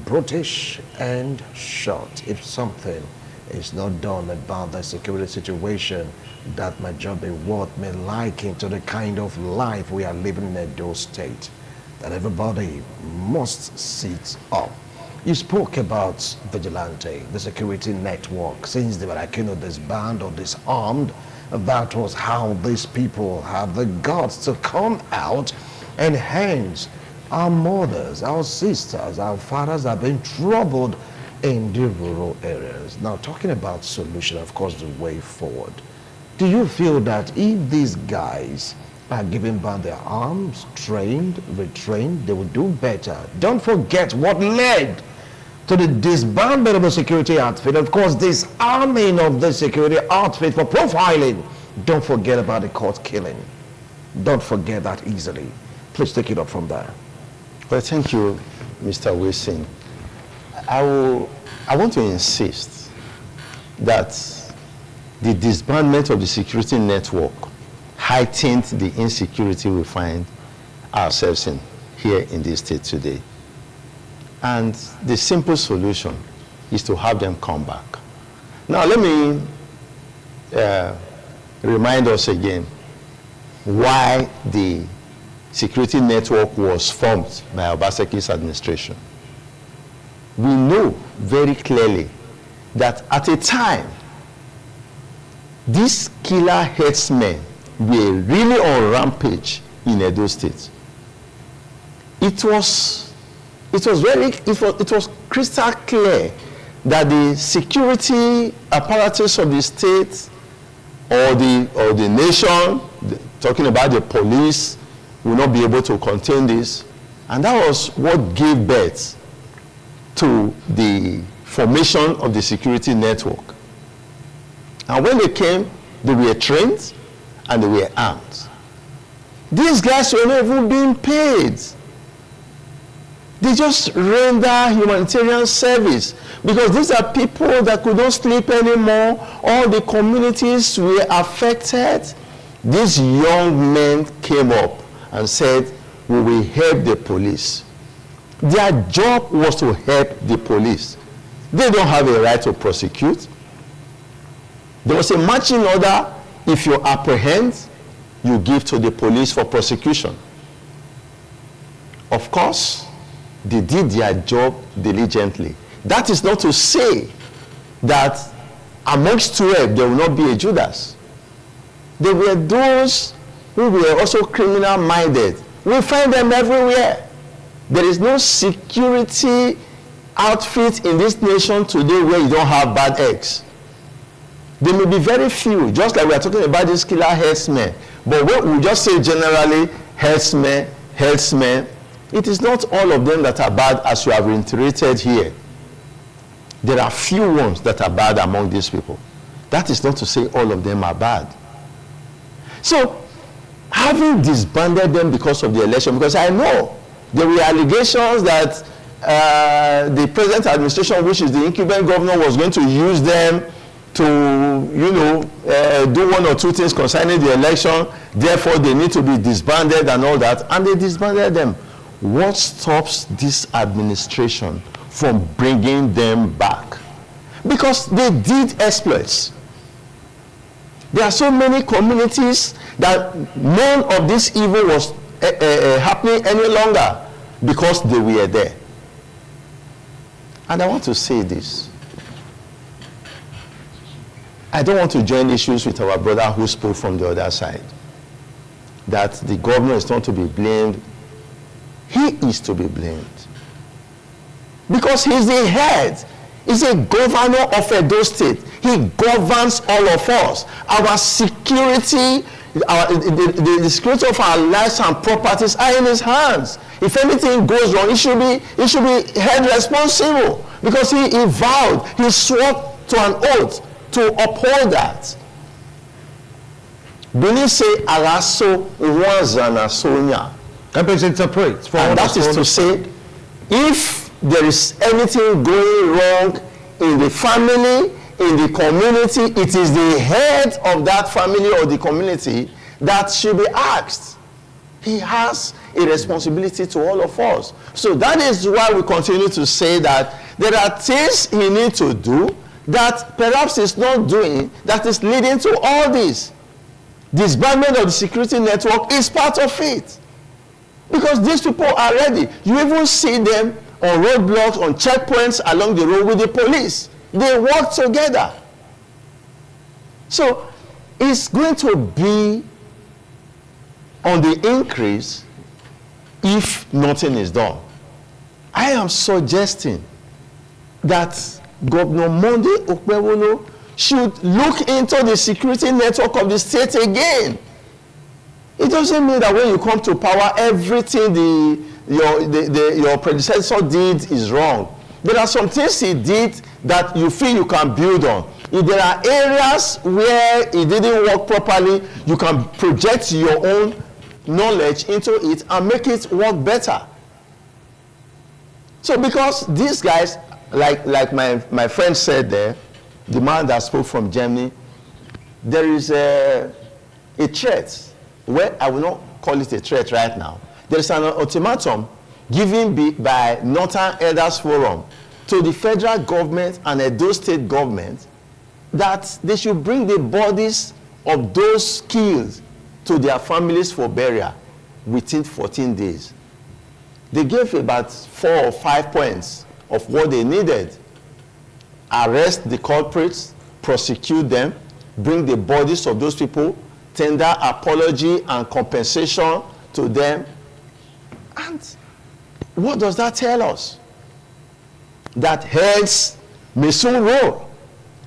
brutish and short. If something is not done about the security situation, that might just be what may liken to the kind of life we are living in Edo State, that everybody must sit up. You spoke about Vigilante, the security network. Since they were disbanded or disarmed, that was how these people have the guts to come out, and hence our mothers, our sisters, our fathers have been troubled in the rural areas. Now, talking about solution, of course, the way forward. Do you feel that if these guys are given back their arms, trained, retrained, they will do better? Don't forget what led to the disbandment of the security outfit. Of course, disarming of the security outfit for profiling. Don't forget about the court killing. Don't forget that easily. Please take it up from there. Well, thank you, Mr. Wilson. I want to insist that the disbandment of the security network heightened the insecurity we find ourselves in here in this state today. And the simple solution is to have them come back. Now, let me remind us again why the security network was formed by Obaseki's administration. We know very clearly that at a time, these killer headsmen were really on rampage in Edo State. It was crystal clear that the security apparatus of the state or the nation, talking about the police, will not be able to contain this. And that was what gave birth to the formation of the security network. And when they came, they were trained and they were armed. These guys were not even being paid. They just render humanitarian service because these are people that could not sleep anymore. All the communities were affected. These young men came up and said, we will help the police. Their job was to help the police. They don't have a right to prosecute. There was a marching order. If you apprehend, you give to the police for prosecution. Of course, they did their job diligently. That is not to say that amongst 12 there will not be a Judas. There were those who were also criminal-minded. We find them everywhere. There is no security outfit in this nation today where you don't have bad eggs. There may be very few, just like we are talking about these killer herdsmen. But what we just say generally, herdsmen, it is not all of them that are bad as you have reiterated here. There are few ones that are bad among these people. That is not to say all of them are bad. So, having disbanded them because of the election, because I know there were allegations that the present administration, which is the incumbent governor, was going to use them to, do one or two things concerning the election. Therefore, they need to be disbanded and all that. And they disbanded them. What stops this administration from bringing them back? Because they did exploits. There are so many communities that none of this evil was happening any longer because they were there. And I want to say this. I don't want to join issues with our brother who spoke from the other side, that the governor is not to be blamed. He is to be blamed. Because he's the head. He's a governor of Edo State. He governs all of us. Our security the security of our lives and properties are in his hands. If anything goes wrong, he should be held responsible, because he vowed, he swore to an oath to uphold that. Benin say araso wanzana sonya. And that is to say, if there is anything going wrong in the family, in the community, it is the head of that family or the community that should be asked. He has a responsibility to all of us. So that is why we continue to say that there are things he needs to do that perhaps he's not doing, that is leading to all this. Disbandment of the security network is part of it. Because these people are ready. You even see them on roadblocks, on checkpoints along the road with the police. They work together. So it's going to be on the increase if nothing is done. I am suggesting that Governor Monday Okpebholo should look into the security network of the state again. It doesn't mean that when you come to power, everything your predecessor did is wrong. There are some things he did that you feel you can build on. If there are areas where it didn't work properly, you can project your own knowledge into it and make it work better. So because these guys, like my friend said there, the man that spoke from Germany, there is a threat, where I will not call it a threat right now. There is an ultimatum given by Northern Elders Forum to the federal government and Edo state government that they should bring the bodies of those killed to their families for burial within 14 days. They gave about 4 or 5 points of what they needed. Arrest the culprits, prosecute them, bring the bodies of those people, tender apology and compensation to them. And what does that tell us? That heads may soon roll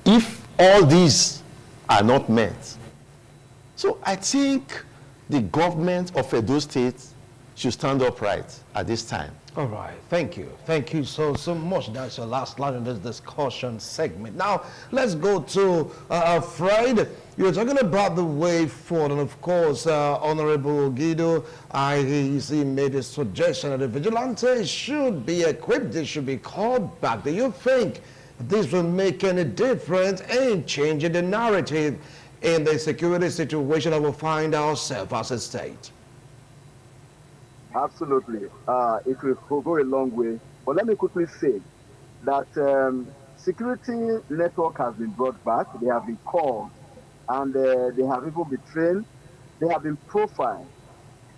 if all these are not met. So I think the government of Edo State should stand upright at this time. All right, thank you. Thank you so much. That's your last line in this discussion segment. Now, let's go to Fred. You're talking about the way forward, and of course, Honorable Guido, he made a suggestion that the vigilantes should be equipped, they should be called back. Do you think this will make any difference in changing the narrative in the security situation that we find ourselves as a state? Absolutely. It will go a long way. But let me quickly say that security network has been brought back. They have been called, and they have even been trained. They have been profiled.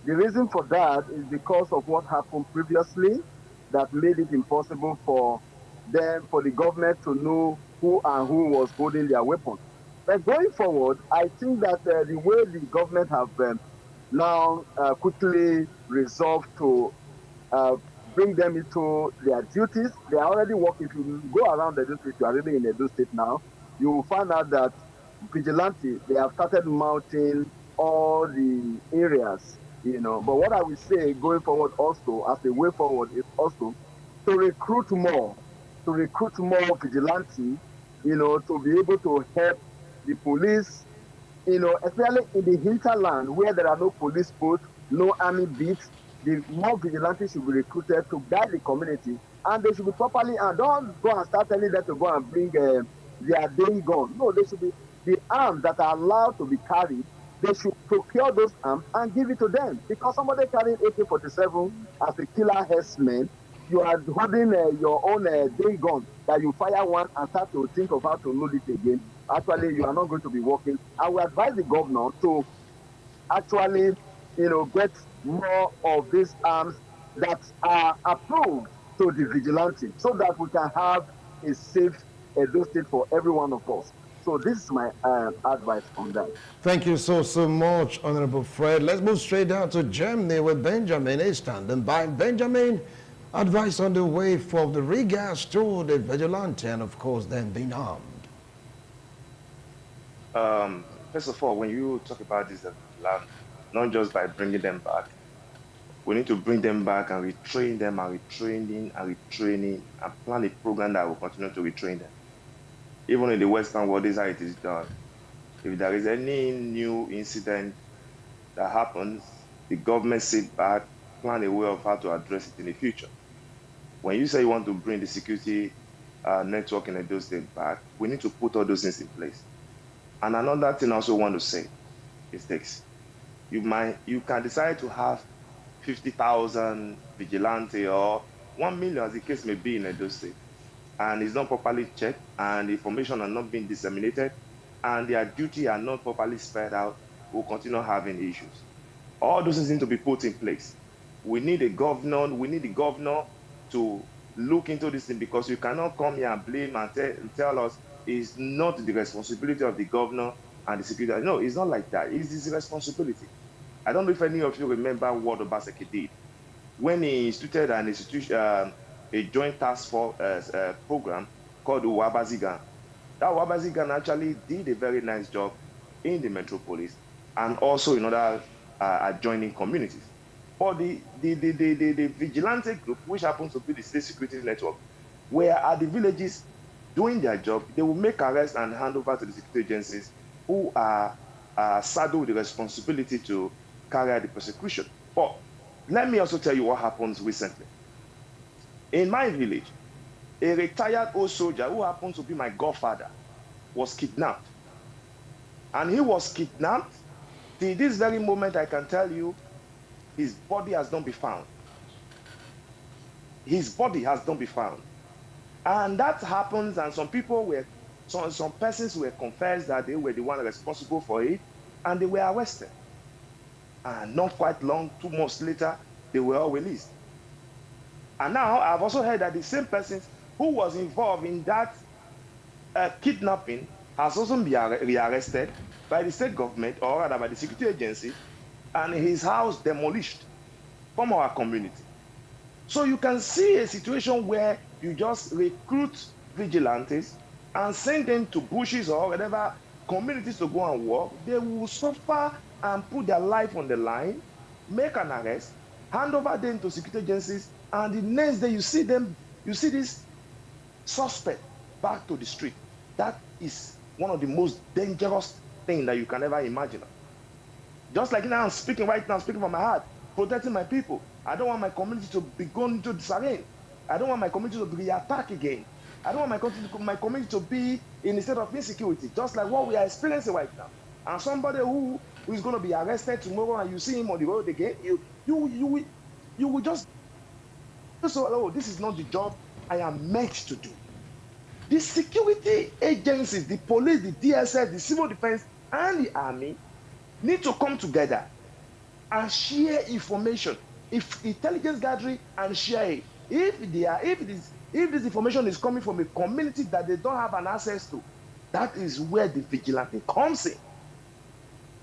The reason for that is because of what happened previously that made it impossible for the government to know who was holding their weapons. But going forward, I think that the way the government have now quickly resolved to bring them into their duties. They are already working. If you go around the district, you are really in Edo State now, you will find out that Vigilante, they have started mounting all the areas, But what I will say going forward also, as the way forward, is also to recruit more Vigilante, to be able to help the police, especially in the hinterland where there are no police posts, no army beats. The more vigilantes should be recruited to guide the community, and they should be properly, and don't go and start telling them to go and bring their day gun. No, they should be the arms that are allowed to be carried. They should procure those arms and give it to them, because somebody carrying AK-47 as a killer herdsman, you are holding your own day gun that you fire one and start to think of how to load it again. Actually, you are not going to be working. I will advise the governor to actually, get more of these arms that are approved to the vigilante, so that we can have a safe Edo State for every one of us. So this is my advice on that. Thank you so much, Honorable Fred. Let's move straight down to Germany, where Benjamin is standing by. Benjamin, advice on the way for the regards to the vigilante and, of course, them being armed. first of all, when you talk about this land, not just by bringing them back, we need to bring them back and retrain them and retraining and retraining and plan a program that will continue to retrain them. Even in the Western world, this is how it is done. If there is any new incident that happens, the government sit back, plan a way of how to address it in the future. When you say you want to bring the security network in Edo State back, we need to put all those things in place. And another thing I also want to say is this. You can decide to have 50,000 vigilante or 1 million, as the case may be in Edo State, and it's not properly checked, and the information are not being disseminated, and their duty are not properly spread out, we'll continue having issues. All those things need to be put in place. We need a governor. We need the governor to look into this thing, because you cannot come here and blame and tell us it's not the responsibility of the governor and the security. No, it's not like that. It's his responsibility. I don't know if any of you remember what Obaseki did when he instituted a joint task force program called Wabazigan. That Wabazigan actually did a very nice job in the metropolis and also in other adjoining communities. But the vigilante group, which happens to be the state security network, where at the villages doing their job, they will make arrests and hand over to the security agencies who are saddled with the responsibility to carry out the prosecution. But let me also tell you what happens recently. In my village, a retired old soldier who happens to be my godfather was kidnapped. And he was kidnapped. Till this very moment, I can tell you, his body has not been found. His body has not been found. And that happens, and some persons were confessed that they were the one responsible for it, and they were arrested. And not quite long, 2 months later, they were all released. And now I've also heard that the same person who was involved in that kidnapping has also been rearrested by the state government, or rather by the security agency, and his house demolished from our community. So you can see a situation where you just recruit vigilantes and send them to bushes or whatever communities to go and work. They will suffer and put their life on the line, make an arrest, hand over them to security agencies, and the next day you see this suspect back to the street. That is one of the most dangerous things that you can ever imagine. Just like now I'm speaking right now, I'm speaking from my heart, protecting my people. I don't want my community to be going into disarray. I don't want my community to be attacked again. I don't want my community to be in a state of insecurity, just like what we are experiencing right now. And somebody who is going to be arrested tomorrow, and you see him on the road again, you will just so, oh, this is not the job I am meant to do. The security agencies, the police, the DSS, the civil defense, and the army need to come together and share information, if intelligence gathering, and share it. If this information is coming from a community that they don't have an access to, that is where the vigilante comes in.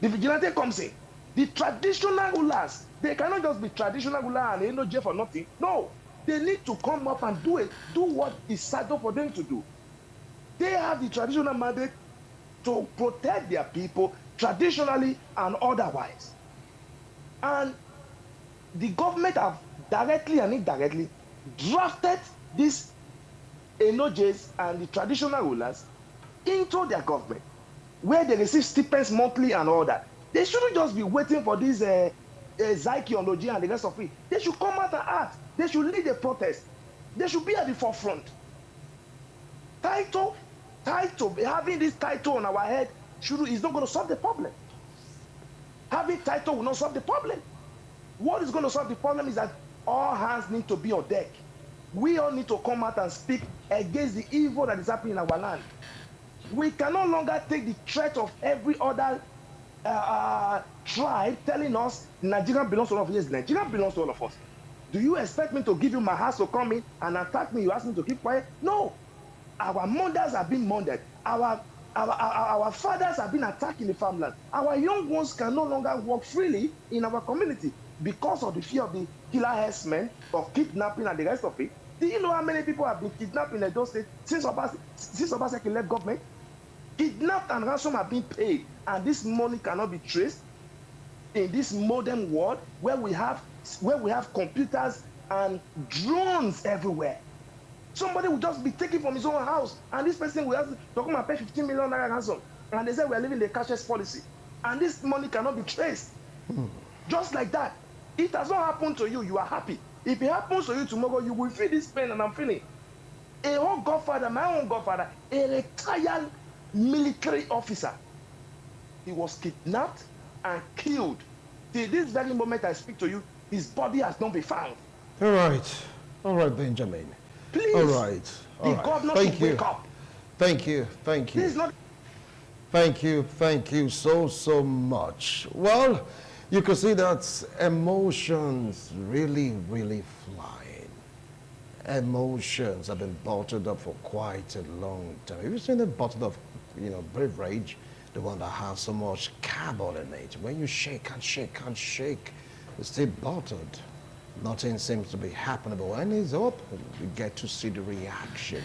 The vigilante comes in. The traditional rulers, they cannot just be traditional rulers and they no jail for nothing. No, they need to come up and do what is saddled for them to do. They have the traditional mandate to protect their people traditionally and otherwise. And the government have directly and indirectly drafted these NOJs and the traditional rulers into their government, where they receive stipends monthly and all that. They shouldn't just be waiting for this Zykeology and the rest of it. They should come out and act. They should lead a protest. They should be at the forefront. Title, having this title on our head is not going to solve the problem. Having title will not solve the problem. What is going to solve the problem is that all hands need to be on deck. We all need to come out and speak against the evil that is happening in our land. We can no longer take the threat of every other tribe telling us Nigeria belongs to all of us. Yes, Nigeria belongs to all of us. Do you expect me to give you my house to come in and attack me? You ask me to keep quiet? No. Our mothers have been murdered. Our fathers have been attacked in the farmland. Our young ones can no longer walk freely in our community because of the fear of the killer herdsmen, of kidnapping and the rest of it. Do you know how many people have been kidnapped in Edo State since Obaseki left government? Kidnapped and ransom are being paid, and this money cannot be traced in this modern world where we have computers and drones everywhere. Somebody will just be taken from his own house, and this person will have to come and pay 15 million naira ransom. And they say we are living the cashless policy, and this money cannot be traced. Just like that. It has not happened to you, you are happy. If it happens to you tomorrow, you will feel this pain, and I'm feeling. A whole godfather, my own godfather, a retired military officer, he was kidnapped and killed. Till this very moment I speak to you, his body has not been found. All right, Benjamin. Please, all right. the governor should wake up. Thank you. This is not. Thank you so much. Well, you can see that emotions really flying. Emotions have been bottled up for quite a long time. Have you seen the bottle of, brave rage? The one that has so much carbon in it. When you shake and shake and shake, it's still bottled. Nothing seems to be happening, but when it's up, we get to see the reaction.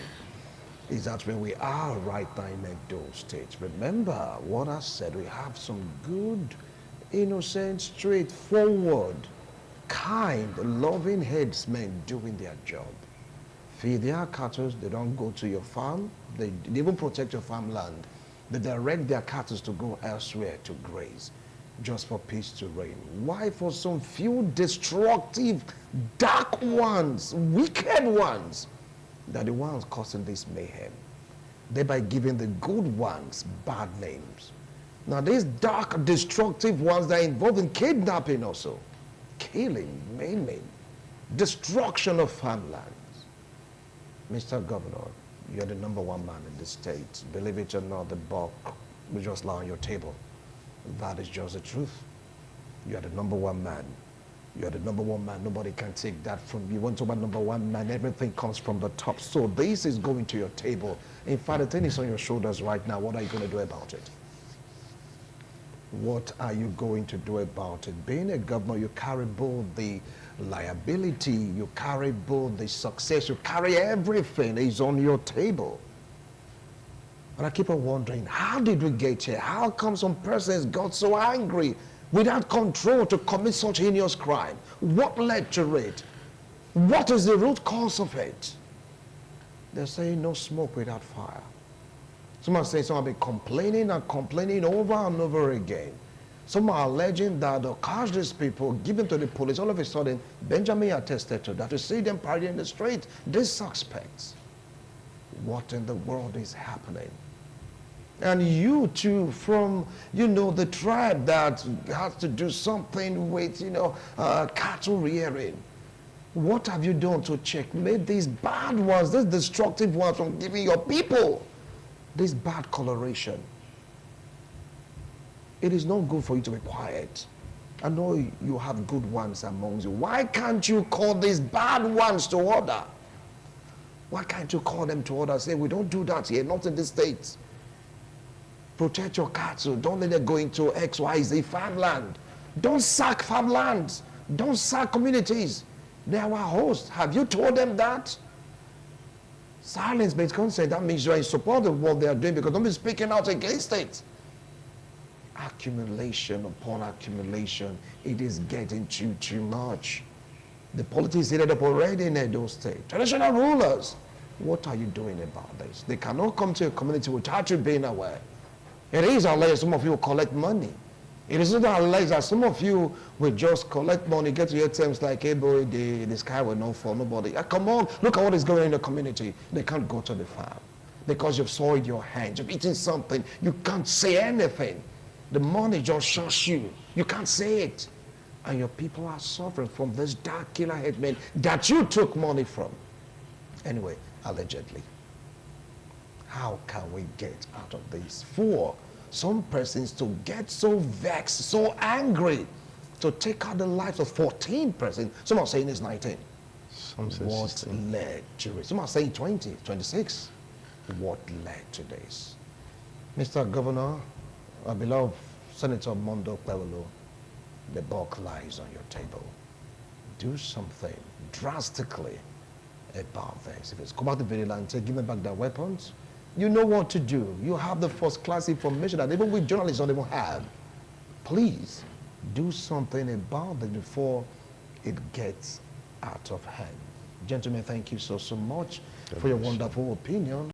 Is that where we are right now in Edo State? Remember what I said, we have some good, innocent, straightforward, kind, loving headsmen doing their job. Feed their cattle, they don't go to your farm, they even protect your farmland. They direct their cattle to go elsewhere to graze, just for peace to reign. Why? For some few destructive, dark ones, wicked ones, they're the ones causing this mayhem, thereby giving the good ones bad names. Now these dark, destructive ones that are involved in kidnapping also, killing, maiming, destruction of farmlands. Mr. Governor, you're the #1 man in the state. Believe it or not, the buck will just lie on your table. That is just the truth. You are the #1 man. You are the #1 man. Nobody can take that from you. When you talk about #1 man, everything comes from the top. So this is going to your table. In fact, the thing is on your shoulders right now. What are you going to do about it? What are you going to do about it? Being a governor, you carry both the liability, you carry both the success, you carry everything is on your table. And I keep on wondering, how did we get here? How come some persons got so angry without control to commit such heinous crime? What led to it? What is the root cause of it? They're saying no smoke without fire. Some are saying some have been complaining and complaining over and over again. Some are alleging that they'll catch these people, give them to the police. All of a sudden, Benjamin attested to that. You see them parading in the street, these suspects. What in the world is happening? And you too, from, the tribe that has to do something with, cattle rearing. What have you done to checkmate these bad ones, these destructive ones from giving your people this bad coloration? It is not good for you to be quiet. I know you have good ones amongst you. Why can't you call these bad ones to order? Why can't you call them to order? Say, we don't do that here, not in the States. Protect your cattle. Don't let them go into XYZ farmland. Don't sack farmlands. Don't sack communities. They are our hosts. Have you told them that? Silence-based consent, that means you are in support of what they are doing because don't be speaking out against it. Accumulation upon accumulation, it is getting too much. The politics heated up already in Edo State. Traditional rulers, what are you doing about this? They cannot come to a community without you being aware. It is alleged some of you will collect money. It is not alleged that some of you will just collect money, get to your terms like, hey boy, the sky will not fall, nobody. Come on, look at what is going on in the community. They can't go to the farm because you've soiled your hands, you've eaten something, you can't say anything. The money just shows you. You can't say it. And your people are suffering from this dark killer headman that you took money from. Anyway, allegedly. How can we get out of this? For some persons to get so vexed, so angry, to take out the lives of 14 persons. Some are saying it's 19. Some say What 16. led to it? Some are saying 20, 26. What led to this? Mr. Governor, our beloved Senator Mondo Kwewolo, the buck lies on your table. Do something drastically about this. If it's come out the Vigilante, give them back their weapons. You know what to do. You have the first-class information that even we journalists don't even have. Please do something about it before it gets out of hand. Gentlemen, thank you so much for your wonderful opinion